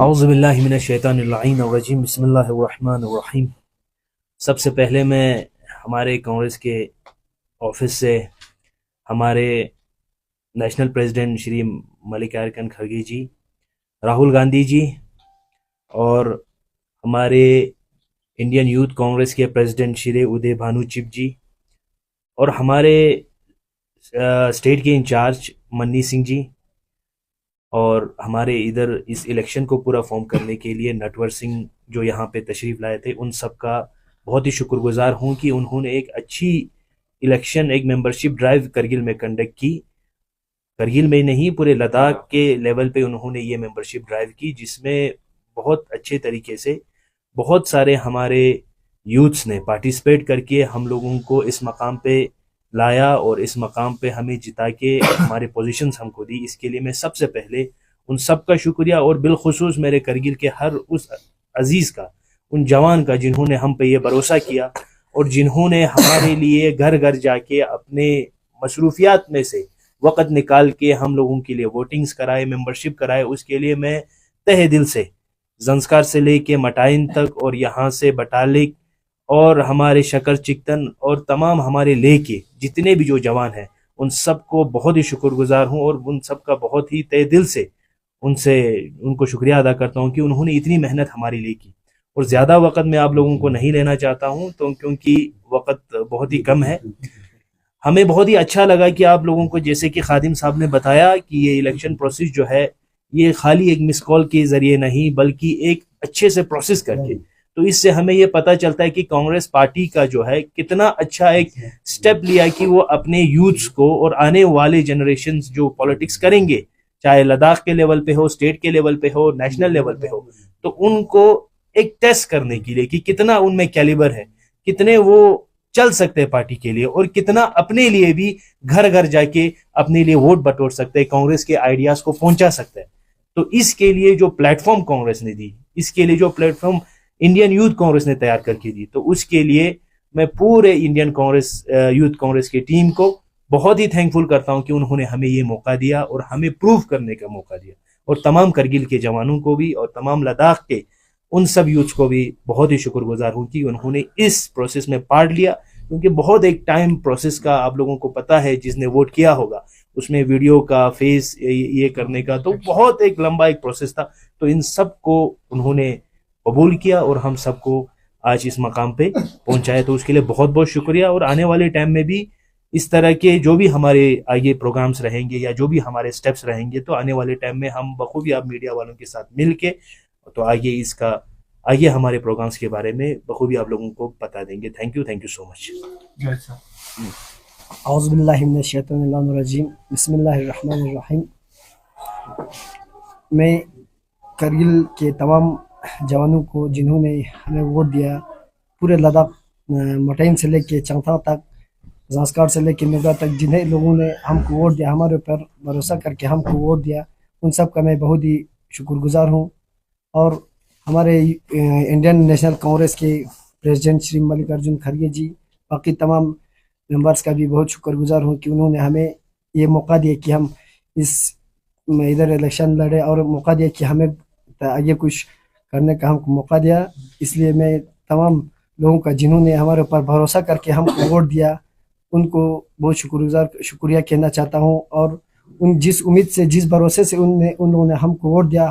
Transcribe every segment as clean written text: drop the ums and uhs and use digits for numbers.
औज़ुबिल्लाहिमिनश्शैतानिर्रजीम बिस्मिल्लाहिर्रहमानिर्रहीम। सबसे पहले मैं हमारे कांग्रेस के ऑफिस से हमारे नेशनल प्रेसिडेंट श्री मल्लिकार्जुन खड़गे जी, राहुल गांधी जी और हमारे इंडियन यूथ कांग्रेस के प्रेसिडेंट श्री उदय भानु चिप जी और हमारे स्टेट के इंचार्ज मन्नी सिंह जी और हमारे इधर इस इलेक्शन को पूरा फॉर्म करने के लिए नटवर सिंह जो यहाँ पे तशरीफ लाए थे, उन सब का बहुत ही शुक्रगुजार हूँ कि उन्होंने एक अच्छी इलेक्शन, एक मेंबरशिप ड्राइव करगिल में कंडक्ट की। करगिल में नहीं, पूरे लद्दाख के लेवल पे उन्होंने ये मेंबरशिप ड्राइव की, जिसमें बहुत अच्छे तरीके से बहुत सारे हमारे यूथ्स ने पार्टिसिपेट करके हम लोगों को इस मकाम पे लाया और इस मकाम पे हमें जिता के हमारे पोजीशंस हमको दी। इसके लिए मैं सबसे पहले उन सब का शुक्रिया और बिलखुसूस मेरे करगिल के हर उस अजीज़ का, उन जवान का जिन्होंने हम पे ये भरोसा किया और जिन्होंने हमारे लिए घर घर जाके अपने मसरूफियात में से वक़्त निकाल के हम लोगों के लिए वोटिंग्स कराए, मेंबरशिप कराए। उसके लिए मैं तहे दिल से जंस्कार से लेके मटाइन तक और यहाँ से बटालिक और हमारे शकर चिकतन और तमाम हमारे लेके जितने भी जो जवान हैं, उन सब को बहुत ही शुक्रगुजार हूँ और उन सब का बहुत ही तहे दिल से उनको शुक्रिया अदा करता हूँ कि उन्होंने इतनी मेहनत हमारे लिए की। और ज़्यादा वक्त मैं आप लोगों को नहीं लेना चाहता हूँ, तो क्योंकि वक्त बहुत ही कम है। हमें बहुत ही अच्छा लगा कि आप लोगों को, जैसे कि खादिम साहब ने बताया, कि ये इलेक्शन प्रोसेस जो है ये खाली एक मिस कॉल के जरिए नहीं बल्कि एक अच्छे से प्रोसेस करके, तो इससे हमें ये पता चलता है कि कांग्रेस पार्टी का जो है कितना अच्छा एक स्टेप लिया कि वो अपने यूथ्स को और आने वाले जनरेशन जो पॉलिटिक्स करेंगे, चाहे लद्दाख के लेवल पे हो, स्टेट के लेवल पे हो, नेशनल लेवल पे हो, तो उनको एक टेस्ट करने के लिए कि कितना उनमें कैलिबर है, कितने वो चल सकते हैं पार्टी के लिए और कितना अपने लिए भी घर घर जाके अपने लिए वोट बटोर सकते हैं, कांग्रेस के आइडियाज को पहुंचा सकते हैं। तो इसके लिए जो प्लेटफॉर्म कांग्रेस ने दी, इसके लिए जो प्लेटफॉर्म इंडियन यूथ कांग्रेस ने तैयार करके दी, तो उसके लिए मैं पूरे इंडियन कांग्रेस यूथ कांग्रेस की टीम को बहुत ही थैंकफुल करता हूं कि उन्होंने हमें ये मौका दिया और हमें प्रूव करने का मौका दिया। और तमाम करगिल के जवानों को भी और तमाम लद्दाख के उन सब यूथ्स को भी बहुत ही शुक्रगुजार हूं कि उन्होंने इस प्रोसेस में पार्ट लिया, क्योंकि बहुत एक टाइम प्रोसेस का आप लोगों को पता है, जिसने वोट किया होगा उसमें वीडियो का फेस ये करने का, तो बहुत एक लंबा एक प्रोसेस था। तो इन सब को उन्होंने कबूल किया और हम सबको आज इस मकाम पे पहुंचाया, तो उसके लिए बहुत बहुत शुक्रिया। और आने वाले टाइम में भी इस तरह के जो भी हमारे आगे प्रोग्राम्स रहेंगे या जो भी हमारे स्टेप्स रहेंगे, तो आने वाले टाइम में हम बखूबी आप मीडिया वालों के साथ मिल के तो आगे हमारे प्रोग्राम्स के बारे में बखूबी आप लोगों को बता देंगे। Thank you so much. औज़ुबिल्लाहिमिनश्शैतानिर्रजीम बिस्मिल्लाहिर्रहमानिर्रहीम। मैं करगिल के तमाम जवानों को जिन्होंने हमें वोट दिया, पूरे लद्दाख मटाइन से लेके चंगथा तक, ज़ास्कार से लेके नुब्रा तक, जिन्हें लोगों ने हमको वोट दिया, हमारे ऊपर भरोसा करके हमको वोट दिया, उन सब का मैं बहुत ही शुक्रगुजार हूँ। और हमारे इंडियन नेशनल कांग्रेस के प्रेसिडेंट श्री मल्लिकार्जुन खड़गे जी, बाकी तमाम मेंबर्स का भी बहुत शुक्रगुजार हूँ कि उन्होंने हमें ये मौका दिया कि हम इस इधर इलेक्शन लड़े और मौका दिया कि हमें आगे कुछ करने का हमको मौका दिया। इसलिए मैं तमाम लोगों का जिन्होंने हमारे ऊपर भरोसा करके हमको वोट दिया, उनको बहुत शुक्रिया कहना चाहता हूँ। और उन जिस उम्मीद से, जिस भरोसे से उन्होंने हमको वोट दिया,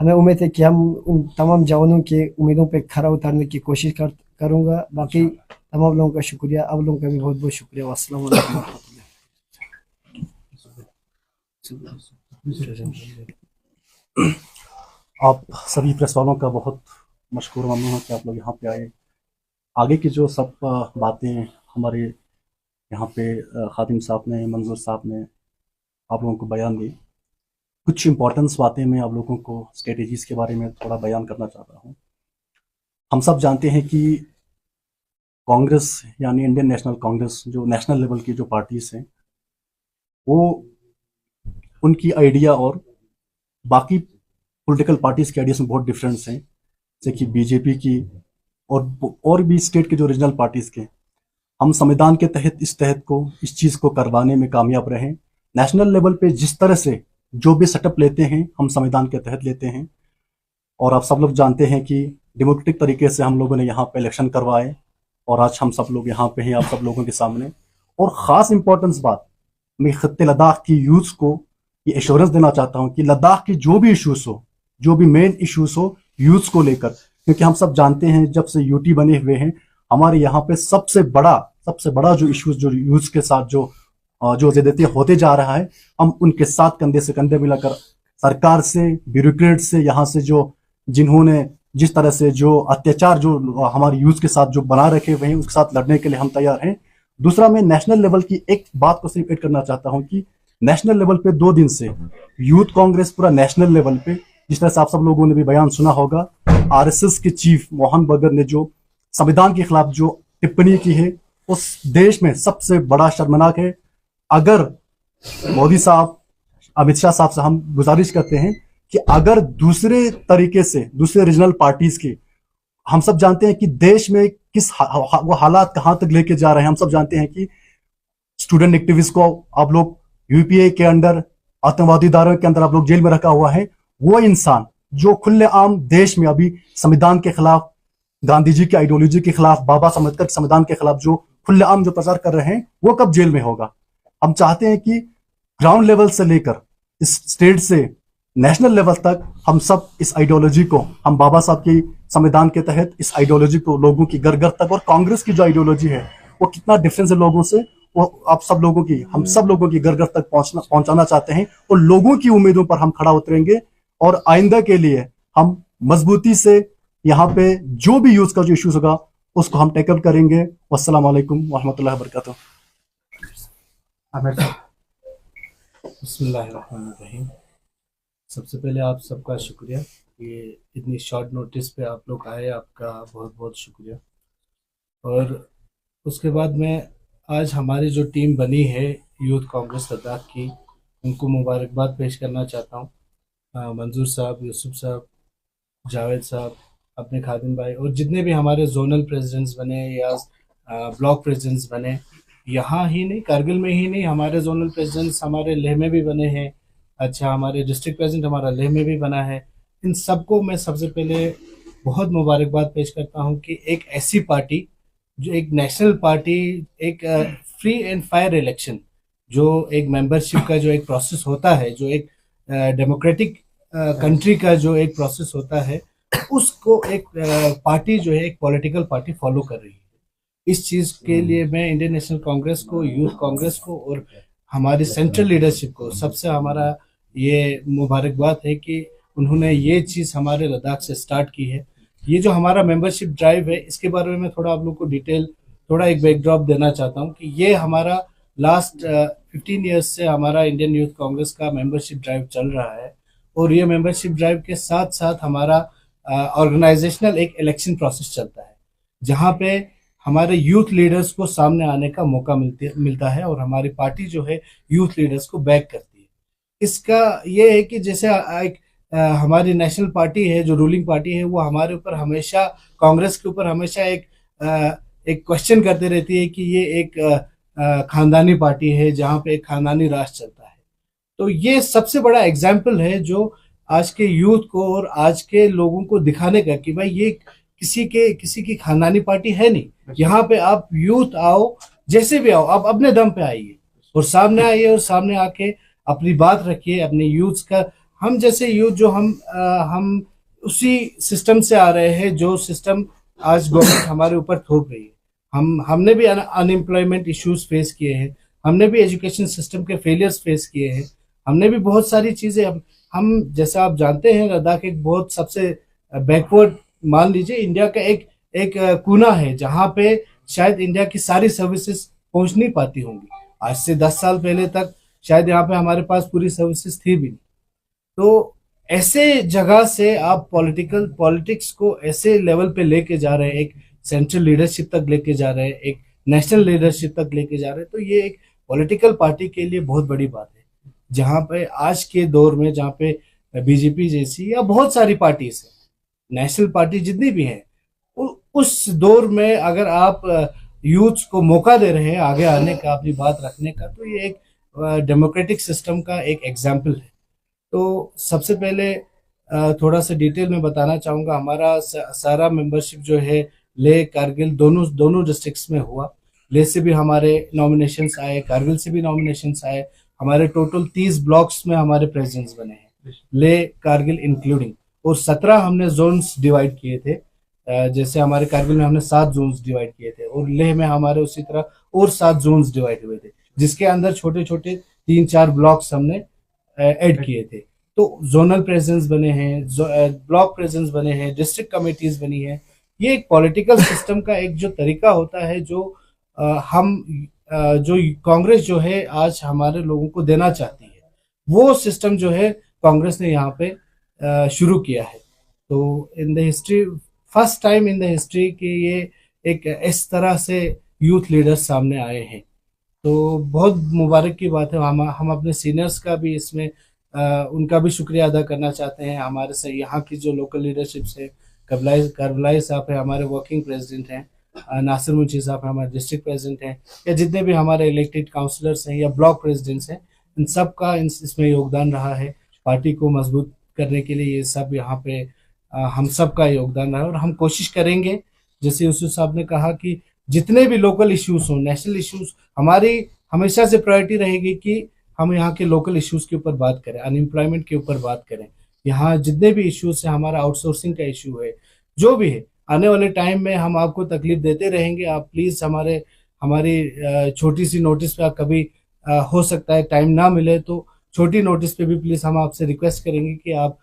हमें उम्मीद है कि हम उन तमाम जवानों के उम्मीदों पे खरा उतारने की कोशिश करूँगा। बाकी तमाम लोगों का शुक्रिया, आप लोगों का भी बहुत बहुत शुक्रिया। अस्सलाम वालेकुम। आप सभी प्रेस वालों का बहुत मशकूर ममनून हूँ कि आप लोग यहाँ पे आए। आगे की जो सब बातें हमारे यहाँ पे खादिम साहब ने, मंजूर साहब ने आप लोगों को बयान दी, कुछ इम्पोर्टेंस बातें मैं आप लोगों को स्ट्रेटजीज़ के बारे में थोड़ा बयान करना चाहता हूँ। हम सब जानते हैं कि कांग्रेस यानी इंडियन नेशनल कांग्रेस, जो नेशनल लेवल की जो पार्टीज हैं, वो उनकी आइडिया और बाकी पॉलिटिकल पार्टीज के आइडियाज में बहुत डिफरेंस हैं। जैसे कि बीजेपी की और भी स्टेट के जो रीजनल पार्टीज के, हम संविधान के तहत इस चीज़ को करवाने में कामयाब रहे। नेशनल लेवल पे जिस तरह से जो भी सेटअप लेते हैं हम संविधान के तहत लेते हैं, और आप सब लोग जानते हैं कि डेमोक्रेटिक तरीके से हम लोगों ने यहाँ पे इलेक्शन करवाए और आज हम सब लोग यहाँ पे हैं आप सब लोगों के सामने। और ख़ास इंपॉर्टेंस बात, मैं खत्ते लद्दाख की यूथ को ये एश्योरेंस देना चाहता हूँ कि लद्दाख की जो भी इश्यूज हो, जो भी मेन इश्यूज हो यूथ को लेकर, क्योंकि हम सब जानते हैं जब से यूटी बने हुए हैं हमारे यहाँ पे सबसे बड़ा जो इश्यूज जो यूथ के साथ जो ज्यादती होते जा रहा है, हम उनके साथ कंधे से कंधे मिलाकर सरकार से, ब्यूरोक्रेट से, यहाँ से जो जिन्होंने जिस तरह से जो अत्याचार जो हमारे यूथ के साथ जो बना रखे हुए हैं उसके साथ लड़ने के लिए हम तैयार हैं। दूसरा, मैं नेशनल लेवल की एक बात को सिर्फ ऐड करना चाहता हूं कि नेशनल लेवल पे 2 दिन से यूथ कांग्रेस पूरा नेशनल लेवल पे, जिस तरह से आप सब लोगों ने भी बयान सुना होगा, आरएसएस के चीफ मोहन बगैर ने जो संविधान के खिलाफ जो टिप्पणी की है उस देश में सबसे बड़ा शर्मनाक है। अगर मोदी साहब, अमित शाह साहब से हम गुजारिश करते हैं कि अगर दूसरे तरीके से दूसरे रीजनल पार्टीज के, हम सब जानते हैं कि देश में किस वो हालात कहां तक लेके जा रहे हैं। हम सब जानते हैं कि स्टूडेंट एक्टिविस्ट को आप लोग यूपीए के अंडर, आतंकवादी दायरों के अंदर आप लोग जेल में रखा हुआ है। वो इंसान जो खुलेआम देश में अभी संविधान के खिलाफ, गांधी जी की आइडियोलॉजी के खिलाफ, बाबा साहब अम्बेडकर संविधान के खिलाफ जो खुलेआम जो प्रचार कर रहे हैं, वो कब जेल में होगा। हम चाहते हैं कि ग्राउंड लेवल से लेकर इस स्टेट से नेशनल लेवल तक हम सब इस आइडियोलॉजी को, हम बाबा साहब की संविधान के तहत इस आइडियोलॉजी को लोगों की घर घर तक, और कांग्रेस की जो आइडियोलॉजी है वो कितना डिफरेंस है लोगों से, वो आप सब लोगों की, हम सब लोगों की घर घर तक पहुंचाना चाहते हैं। और लोगों की उम्मीदों पर हम खड़ा उतरेंगे और आइंदा के लिए हम मजबूती से यहाँ पे जो भी यूथ का जो इश्यूज होगा उसको हम टेकअप करेंगे। वस्सलाम वालेकुम वरहमतुल्लाहि वबरकातुहू। बिस्मिल्लाहिर्रहमानिर्रहीम। सबसे पहले आप सबका शुक्रिया, ये इतनी शॉर्ट नोटिस पे आप लोग आए, आपका बहुत बहुत शुक्रिया। और उसके बाद मैं आज हमारी जो टीम बनी है यूथ कांग्रेस लद्दाख की, उनको मुबारकबाद पेश करना चाहता हूँ। मंजूर साहब, यूसुफ साहब, जावेद साहब, अपने खादिम भाई, और जितने भी हमारे जोनल प्रेसिडेंट्स बने या ब्लॉक प्रेसिडेंट्स बने, यहाँ ही नहीं, कारगिल में ही नहीं, हमारे जोनल प्रेसिडेंट्स हमारे लेह में भी बने हैं। अच्छा, हमारे डिस्ट्रिक्ट प्रेसिडेंट हमारा लेह में भी बना है। इन सबको मैं सबसे पहले बहुत मुबारकबाद पेश करता हूँ कि एक ऐसी पार्टी जो एक नेशनल पार्टी, एक फ्री एंड फायर इलेक्शन, जो एक मेंबरशिप का जो एक प्रोसेस होता है, जो एक डेमोक्रेटिक कंट्री का जो एक प्रोसेस होता है, उसको एक पार्टी जो है, एक पॉलिटिकल पार्टी फॉलो कर रही है। इस चीज़ के लिए मैं इंडियन नेशनल कांग्रेस को, यूथ कांग्रेस को और हमारी सेंट्रल लीडरशिप को सबसे हमारा ये मुबारकबाद है कि उन्होंने ये चीज़ हमारे लद्दाख से स्टार्ट की है। ये जो हमारा मेंबरशिप ड्राइव है, इसके बारे में मैं थोड़ा आप लोग को डिटेल, थोड़ा एक बैकड्रॉप देना चाहता हूँ कि ये हमारा लास्ट 15 ईयर्स से हमारा इंडियन यूथ कांग्रेस का मेंबरशिप ड्राइव चल रहा है। और ये मेंबरशिप ड्राइव के साथ साथ हमारा ऑर्गेनाइजेशनल एक इलेक्शन प्रोसेस चलता है, जहाँ पे हमारे यूथ लीडर्स को सामने आने का मौका मिलता है और हमारी पार्टी जो है यूथ लीडर्स को बैक करती है। इसका ये है कि जैसे एक हमारी नेशनल पार्टी है, जो रूलिंग पार्टी है, वो हमारे ऊपर हमेशा, कांग्रेस के ऊपर हमेशा एक क्वेश्चन करते रहती है कि ये एक खानदानी पार्टी है, जहाँ पे एक खानदानी राज चलता है। तो ये सबसे बड़ा एग्जाम्पल है जो आज के यूथ को और आज के लोगों को दिखाने का कि भाई ये किसी की खानदानी पार्टी है नहीं। यहाँ पे आप यूथ आओ, जैसे भी आओ, आप अपने दम पे आइए और सामने आइए और सामने आके अपनी बात रखिए, अपने यूथ का। हम जैसे यूथ जो हम उसी सिस्टम से आ रहे हैं जो सिस्टम आज गवर्नमेंट हमारे ऊपर थोप रही है। हमने भी अनएम्प्लॉयमेंट इश्यूज फेस किए हैं, हमने भी एजुकेशन सिस्टम के फेलियर्स फेस किए हैं, हमने भी बहुत सारी चीजें, हम जैसा आप जानते हैं लद्दाख एक बहुत सबसे बैकवर्ड, मान लीजिए इंडिया का एक कोना है जहाँ पे शायद इंडिया की सारी सर्विसेज पहुंच नहीं पाती होंगी। आज से 10 साल पहले तक शायद यहाँ पे हमारे पास पूरी सर्विसेज थी भी नहीं। तो ऐसे जगह से आप पॉलिटिक्स को ऐसे लेवल पे लेके जा रहे हैं, एक सेंट्रल लीडरशिप तक लेके जा रहे हैं, एक नेशनल लीडरशिप तक लेके जा रहे हैं, तो ये एक पॉलिटिकल पार्टी के लिए बहुत बड़ी बात है। जहाँ पे आज के दौर में, जहाँ पे बीजेपी जैसी या बहुत सारी पार्टीज है, नेशनल पार्टी जितनी भी है, उस दौर में अगर आप यूथ को मौका दे रहे हैं आगे आने का, अपनी बात रखने का, तो ये एक डेमोक्रेटिक सिस्टम का एक एग्जाम्पल है। तो सबसे पहले थोड़ा सा डिटेल में बताना चाहूँगा। हमारा सारा मेंबरशिप जो है लेह कारगिल दोनों दोनों डिस्ट्रिक्ट्स में हुआ। लेह से भी हमारे नॉमिनेशंस आए, कारगिल से भी नॉमिनेशंस आए। हमारे टोटल 30 ब्लॉक्स में हमारे प्रेसिडेंट्स बने हैं, लेह कारगिल इंक्लूडिंग। और 17 हमने जोन्स डिवाइड किए थे। जैसे हमारे कारगिल में हमने 7 जोन्स डिवाइड किए थे और लेह में हमारे उसी तरह और 7 जोन्स डिवाइड हुए थे, जिसके अंदर छोटे छोटे 3-4 ब्लॉक्स हमने ऐड किए थे। तो जोनल प्रेसिडेंट्स बने हैं, ब्लॉक प्रेसिडेंट्स बने हैं, डिस्ट्रिक्ट कमेटीज बनी है। ये एक पॉलिटिकल सिस्टम का एक जो तरीका होता है जो जो कांग्रेस जो है आज हमारे लोगों को देना चाहती है, वो सिस्टम जो है कांग्रेस ने यहाँ पे शुरू किया है। तो in the history, first time in the history कि ये एक इस तरह से यूथ लीडर्स सामने आए हैं, तो बहुत मुबारक की बात है। हम अपने सीनियर्स का भी इसमें उनका भी शुक्रिया अदा करना चाहते हैं। हमारे से यहाँ की जो लोकल लीडरशिप्स है, करबलाई साहब है हमारे वर्किंग प्रेसिडेंट हैं, नासिर मुंशी साहब हमारे डिस्ट्रिक्ट प्रेसिडेंट हैं, या जितने भी हमारे इलेक्टेड काउंसलर्स हैं या ब्लॉक प्रेसिडेंट्स हैं, इन सब का इसमें योगदान रहा है। पार्टी को मजबूत करने के लिए ये सब यहाँ पे हम सब का योगदान रहा है। और हम कोशिश करेंगे, जैसे यूसुफ साहब ने कहा, कि जितने भी लोकल इश्यूज हों, नेशनल इश्यूज, हमारी हमेशा से प्रायोरिटी रहेगी कि हम यहाँ के लोकल इश्यूज के ऊपर बात करें, अनएम्प्लॉयमेंट के ऊपर बात करें। यहाँ जितने भी इश्यूज है, हमारा आउटसोर्सिंग का इश्यू है, जो भी है, आने वाले टाइम में हम आपको तकलीफ देते रहेंगे। आप प्लीज हमारी छोटी सी नोटिस पे, आप कभी हो सकता है टाइम ना मिले तो छोटी नोटिस पे भी प्लीज हम आपसे रिक्वेस्ट करेंगे कि आप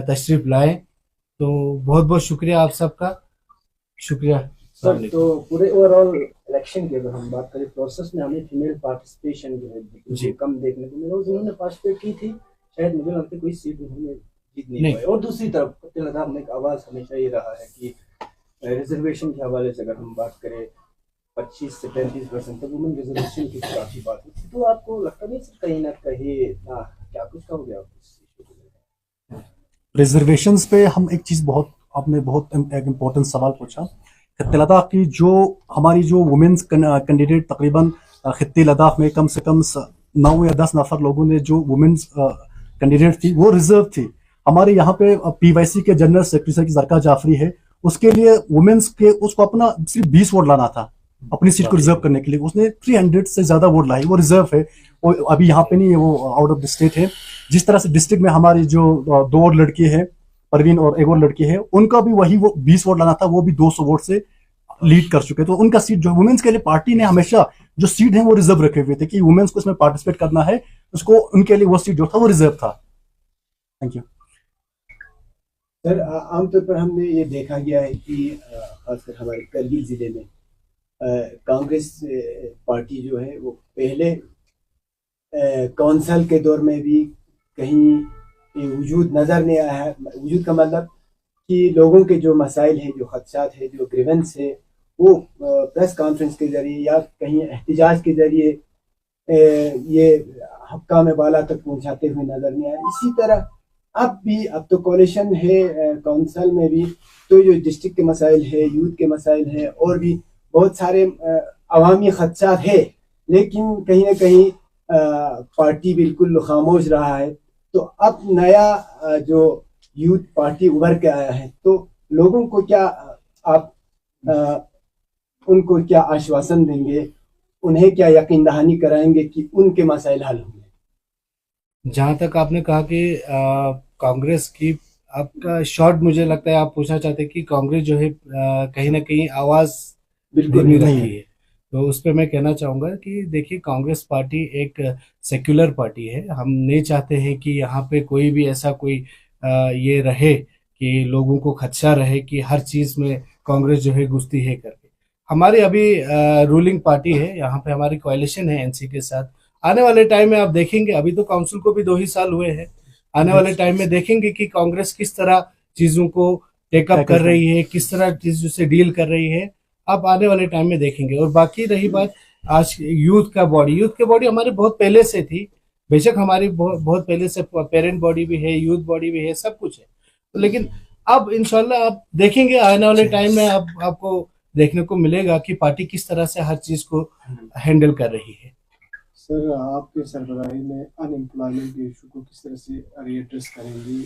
तशरीफ लाएं। तो बहुत बहुत शुक्रिया आप सबका, शुक्रिया सर। तो पूरे ओवरऑल इलेक्शन की अगर हम बात करें, प्रोसेस में हमें फीमेल पार्टिसिपेशन जो है जी कम देखने को मिला। जिन्होंने पार्टिसिपेट की थी, शायद मुझे लगता है कोई सीट उन्होंने जीत नहीं पाई। और दूसरी तरफ फतेह लद्दाख में एक आवाज़ हमेशा ये रहा है कि रिजर्वेशन के हवाले से अगर हम बात करें, 25 से 35% तक वुमेन रिजर्वेशन की काफ़ी बात होती। तो आपको लगता नहीं सर कहीं ना कहीं क्या कुछ का हो गया रिजर्वेशंस पे हम एक चीज़ आपने बहुत एक इम्पोर्टेंट सवाल पूछा। खत्ते लद्दाख की हमारी जो वुमेन्स कैंडिडेट, तकरीबन खत्ते लद्दाख में कम से कम 9 या 10 नफर लोगों ने जो वुमेन्स कैंडिडेट थी वो रिजर्व थी। हमारे यहाँ पे PYC के जनरल सेक्रेटरी की जरका जाफरी है, उसके लिए वुमेन्स के उसको अपना सिर्फ 20 वोट लाना था अपनी सीट को रिजर्व करने के लिए। उसने 300 से ज्यादा वोट लाई, वो रिजर्व है, वो अभी यहाँ पे नहीं है, वो आउट ऑफ द स्टेट है। जिस तरह से डिस्ट्रिक्ट में हमारी जो 2 और लड़की है, परवीन और एक और लड़की है, उनका भी वही वो 20 वोट लाना था, वो भी 200 वोट से लीड कर चुके। तो उनका सीट जो वुमेन्स के लिए पार्टी ने हमेशा जो सीट है वो रिजर्व रखे हुए थे कि वुमेन्स को इसमें पार्टिसिपेट करना है, उसको उनके लिए वो सीट जो था वो रिजर्व था। Thank you sir. आमतौर पर हमने ये देखा गया है कि खासकर हमारे करगिल जिले में कांग्रेस पार्टी जो है वो पहले कौंसल के दौर में भी कहीं वजूद नज़र नहीं आया है। वजूद का मतलब कि लोगों के जो मसाइल हैं, जो खदशात है, जो ग्रीवेंस है, वो प्रेस कॉन्फ्रेंस के ज़रिए या कहीं एहतजाज के ज़रिए ये हक्का में बाला तक पहुंचाते हुए नज़र नहीं आया। इसी तरह अब तो कोalition है कौंसल में भी, तो जो डिस्ट्रिक्ट के मसाइल है, यूथ के मसाइल है, और भी बहुत सारे अवामी खदशात है, लेकिन कहीं ना कहीं पार्टी बिल्कुल खामोश रहा है। तो अब नया जो यूथ पार्टी उभर के आया है, तो लोगों को क्या आप उनको क्या आश्वासन देंगे, उन्हें क्या यकीन दहानी कराएंगे कि उनके मसाइल हल होंगे? जहाँ तक आपने कहा कि कांग्रेस की, आपका शॉर्ट मुझे लगता है आप पूछना चाहते हैं कि कांग्रेस जो है कहीं ना कहीं आवाज़ बिल्कुल नहीं नहीं रखी है। तो उस पर मैं कहना चाहूँगा कि देखिए, कांग्रेस पार्टी एक सेक्युलर पार्टी है। हम नहीं चाहते हैं कि यहाँ पे कोई भी ऐसा कोई ये रहे कि लोगों को खदशा रहे कि हर चीज़ में कांग्रेस जो है घुसती है करके। हमारी अभी रूलिंग पार्टी है, यहाँ पे हमारी कोalition है एनसी के साथ। आने वाले टाइम में आप देखेंगे, अभी तो काउंसिल को भी 2 ही साल हुए हैं, आने वाले टाइम में देखेंगे कि कांग्रेस किस तरह चीज़ों को टेकअप कर रही है, किस तरह चीज़ों से डील कर रही है। अब आने वाले टाइम में देखेंगे। और बाकी रही बात आज यूथ की बॉडी हमारे बहुत पहले से थी। बेशक हमारी बहुत पहले से पेरेंट बॉडी भी है, यूथ बॉडी भी है, सब कुछ है, लेकिन अब इंशाल्लाह आप देखेंगे आने वाले टाइम में आपको देखने को मिलेगा कि पार्टी किस तरह से हर चीज को हैंडल कर रही है। सर, आपके सरबराही में अनएम्प्लॉयमेंट के इशू को किस तरह से रीएड्रेस करेंगे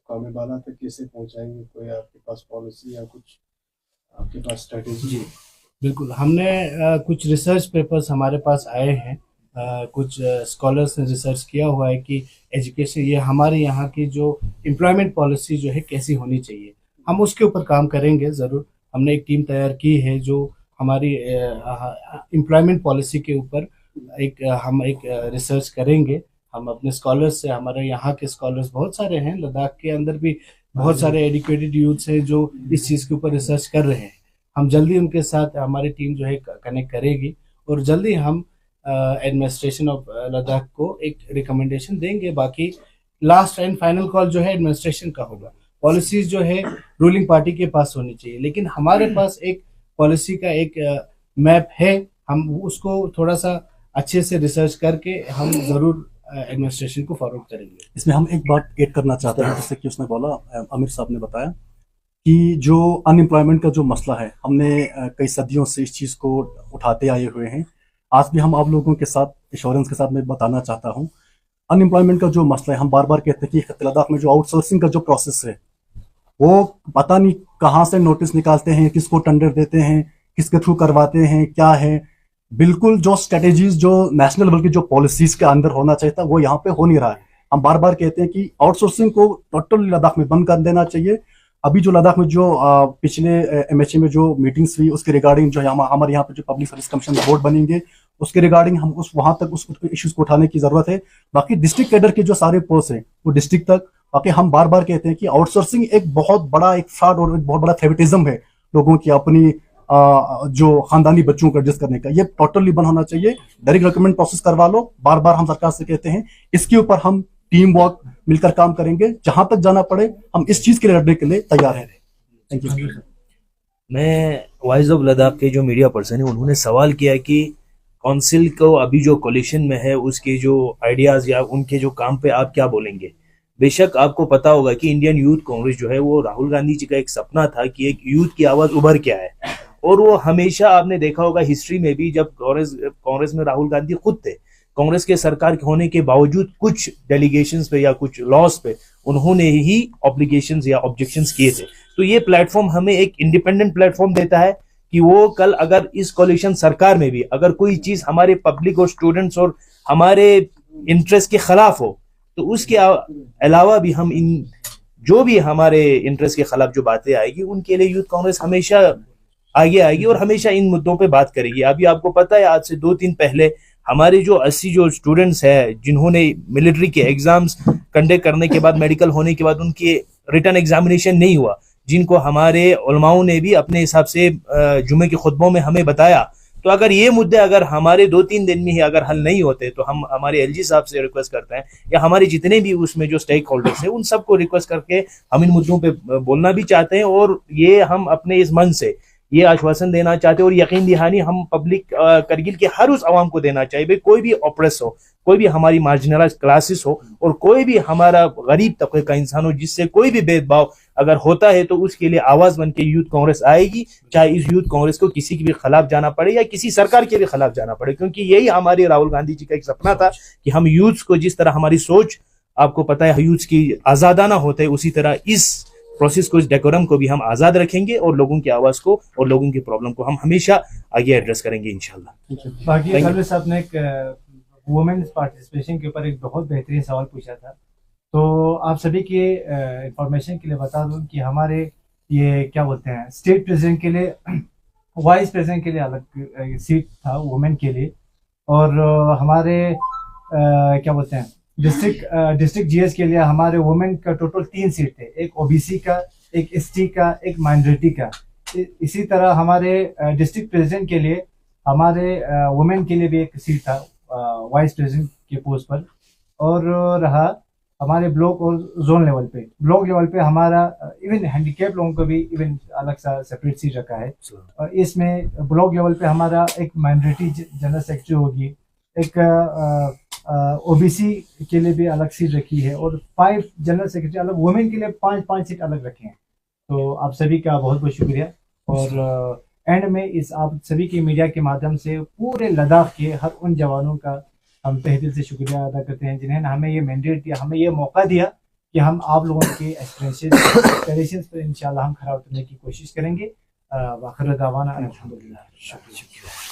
कौमी बाला तक कैसे पहुंचाएंगे? कोई आपके पास पॉलिसी या कुछ आपके पास स्ट्रेटेजी? जी बिल्कुल, हमने कुछ रिसर्च पेपर्स हमारे पास आए हैं, कुछ स्कॉलर्स ने रिसर्च किया हुआ है कि एजुकेशन, ये हमारे यहाँ की जो एम्प्लॉयमेंट पॉलिसी जो है कैसी होनी चाहिए, हम उसके ऊपर काम करेंगे ज़रूर। हमने एक टीम तैयार की है जो हमारी एम्प्लॉयमेंट पॉलिसी के ऊपर हम एक रिसर्च करेंगे। हम अपने स्कॉलर्स से, हमारे यहाँ के स्कॉलर्स बहुत सारे हैं, लद्दाख के अंदर भी बहुत सारे एजुकेटेड यूथ्स हैं जो इस चीज़ के ऊपर रिसर्च कर रहे हैं। हम जल्दी उनके साथ, हमारी टीम जो है कनेक्ट करेगी और जल्दी हम एडमिनिस्ट्रेशन ऑफ लद्दाख को एक रिकमेंडेशन देंगे। बाकी लास्ट एंड फाइनल कॉल जो है एडमिनिस्ट्रेशन का होगा। पॉलिसीज जो है रूलिंग पार्टी के पास होनी चाहिए, लेकिन हमारे पास एक पॉलिसी का एक मैप है, हम उसको थोड़ा सा अच्छे से रिसर्च करके हम ज़रूर एडमिनिस्ट्रेशन को फॉरवर्ड करेंगे। इसमें हम एक बात ऐड करना चाहते हैं, जैसे कि उसने बोला, आमिर साहब ने बताया कि जो अनएम्प्लॉयमेंट का जो मसला है, हमने कई सदियों से इस चीज़ को उठाते आए हुए हैं। आज भी हम आप लोगों के साथ इंश्योरेंस के साथ मैं बताना चाहता हूँ, अनएम्प्लॉयमेंट का जो मसला है, हम बार बार कहते हैं कि खित्ते लद्दाख में जो आउटसोर्सिंग का जो प्रोसेस है, वो पता नहीं कहाँ से नोटिस निकालते हैं, किसको टेंडर देते हैं, किसके थ्रू करवाते हैं, क्या है। बिल्कुल जो स्ट्रेटेजीज जो नेशनल लेवल की जो पॉलिसीज के अंदर होना चाहिए था, वो यहाँ पे हो नहीं रहा है। हम बार बार कहते हैं कि आउटसोर्सिंग को टोटली लद्दाख में बंद कर देना चाहिए। अभी जो लद्दाख में जो पिछले MHA में जो मीटिंग्स हुई, उसके रिगार्डिंग जो हमारे यहाँ पे जो पब्लिक सर्विस कमीशन बोर्ड बनेंगे, उसके रिगार्डिंग हम वहां तक उस इश्यूज को उठाने की जरूरत है। बाकी डिस्ट्रिक्ट कैडर के जो सारे पोस्ट हैं वो डिस्ट्रिक्ट तक। बाकी हम बार बार कहते हैं कि आउटसोर्सिंग एक बहुत बड़ा एक फ्रॉड और एक बहुत बड़ा फेवरेटिज्म है लोगों की, अपनी जो खानदानी बच्चों को एडजस्ट करने का, ये टोटली बंद होना चाहिए। डायरेक्ट रिक्रूटमेंट प्रोसेस करवा लो। बार बार हम सरकार से कहते हैं, इसके ऊपर हम टीम वर्क मिलकर काम करेंगे, जहां तक जाना पड़े हम इस चीज के लिए लड़ने के लिए तैयार हैं। Thank you. मैं वॉइस ऑफ लद्दाख के जो मीडिया पर्सन है, उन्होंने सवाल किया कि काउंसिल को अभी जो कोलिशन में है उसके जो आइडियाज या उनके जो काम पे आप क्या बोलेंगे। बेशक आपको पता होगा कि इंडियन यूथ कांग्रेस जो है वो राहुल गांधी जी का एक सपना था कि एक यूथ की आवाज उभर के आए, और वो हमेशा आपने देखा होगा हिस्ट्री में भी, जब कांग्रेस में राहुल गांधी खुद थे, कांग्रेस के सरकार होने के बावजूद कुछ डेलीगेशंस पे या कुछ लॉस पे उन्होंने ही ऑब्लिगेशंस या ऑब्जेक्शंस किए थे। तो ये प्लेटफॉर्म हमें एक इंडिपेंडेंट प्लेटफॉर्म देता है कि वो कल अगर इस कोलिशन सरकार में भी अगर कोई चीज हमारे पब्लिक और स्टूडेंट्स और हमारे इंटरेस्ट के खिलाफ हो, तो उसके अलावा भी हम इन जो भी हमारे इंटरेस्ट के खिलाफ जो बातें आएगी, उनके लिए यूथ कांग्रेस हमेशा आगे आएगी और हमेशा इन मुद्दों पे बात करेगी। अभी आपको पता है, आज से 2-3 पहले हमारे जो 80 जो स्टूडेंट्स हैं जिन्होंने मिलिट्री के एग्जाम्स कंडक्ट करने के बाद, मेडिकल होने के बाद उनके रिटर्न एग्जामिनेशन नहीं हुआ, जिनको हमारे उलमाओं ने भी अपने हिसाब से जुमे के खुतबों में हमें बताया। तो अगर ये मुद्दे अगर हमारे 2-3 दिन में ही अगर हल नहीं होते, तो हम हमारे LG साहब से रिक्वेस्ट करते हैं, या हमारे जितने भी उसमें जो स्टेक होल्डर्स हैं उन सबको रिक्वेस्ट करके हम इन मुद्दों पे बोलना भी चाहते हैं, और ये हम अपने इस मन से ये आश्वासन देना चाहते हैं और यकीन दहानी हम पब्लिक करगिल के हर उस आवाम को देना चाहिए, भाई कोई भी ऑप्रेस हो, कोई भी हमारी मार्जिनलाइज क्लासेस हो, और कोई भी हमारा गरीब तबके का इंसान हो जिससे कोई भी भेदभाव अगर होता है, तो उसके लिए आवाज बन के यूथ कांग्रेस आएगी, चाहे इस यूथ कांग्रेस को किसी के भी खिलाफ जाना पड़े या किसी सरकार के भी खिलाफ जाना पड़े। क्योंकि यही हमारे राहुल गांधी जी का एक सपना था कि हम यूथ को, जिस तरह हमारी सोच आपको पता है यूथ की आजादाना होते है, उसी तरह इस प्रोसेस को, इस डेकोरम को भी हम आजाद रखेंगे और लोगों की आवाज को और लोगों की प्रॉब्लम को हम हमेशा आगे एड्रेस करेंगे इंशाल्लाह। बाकी कल साहब ने एक वुमेन्स पार्टिसिपेशन के ऊपर एक बहुत बेहतरीन सवाल पूछा था, तो आप सभी के इंफॉर्मेशन के लिए बता दूं कि हमारे ये क्या बोलते हैं, स्टेट प्रेसिडेंट के लिए, वाइस प्रेसिडेंट के लिए अलग सीट था वुमेन के लिए, और हमारे क्या बोलते हैं डिस्ट्रिक्ट GS के लिए हमारे वुमेन का टोटल 3 सीट थे, एक OBC का, एक ST का, एक माइनॉरिटी का। इसी तरह हमारे डिस्ट्रिक्ट प्रेसिडेंट के लिए हमारे वुमेन के लिए भी एक सीट था वाइस प्रेसिडेंट के पोस्ट पर, और रहा हमारे ब्लॉक और जोन लेवल पे। ब्लॉक लेवल पे हमारा इवन हैंडीकैप लोगों को भी इवन अलग सा सेपरेट सीट रखा है, और इसमें ब्लॉक लेवल पे हमारा एक माइनॉरिटी जनरल सेक्रेटरी होगी, एक OBC के लिए भी अलग सीट रखी है, और 5 जनरल सेक्रेटरी अलग, वुमेन के लिए 5 सीट अलग रखे हैं। तो आप सभी का बहुत बहुत शुक्रिया, और एंड में इस आप सभी के मीडिया के माध्यम से पूरे लद्दाख के हर उन जवानों का हम तहे दिल से शुक्रिया अदा करते हैं जिन्होंने हमें ये मैंडेट दिया, हमें ये मौका दिया कि हम आप लोगों के एस्पिरेशंस पर इंशाल्लाह हम खरा उतरने की कोशिश करेंगे। वाखिर दावाना अल्हम्दुलिल्लाह। शुक्रिया।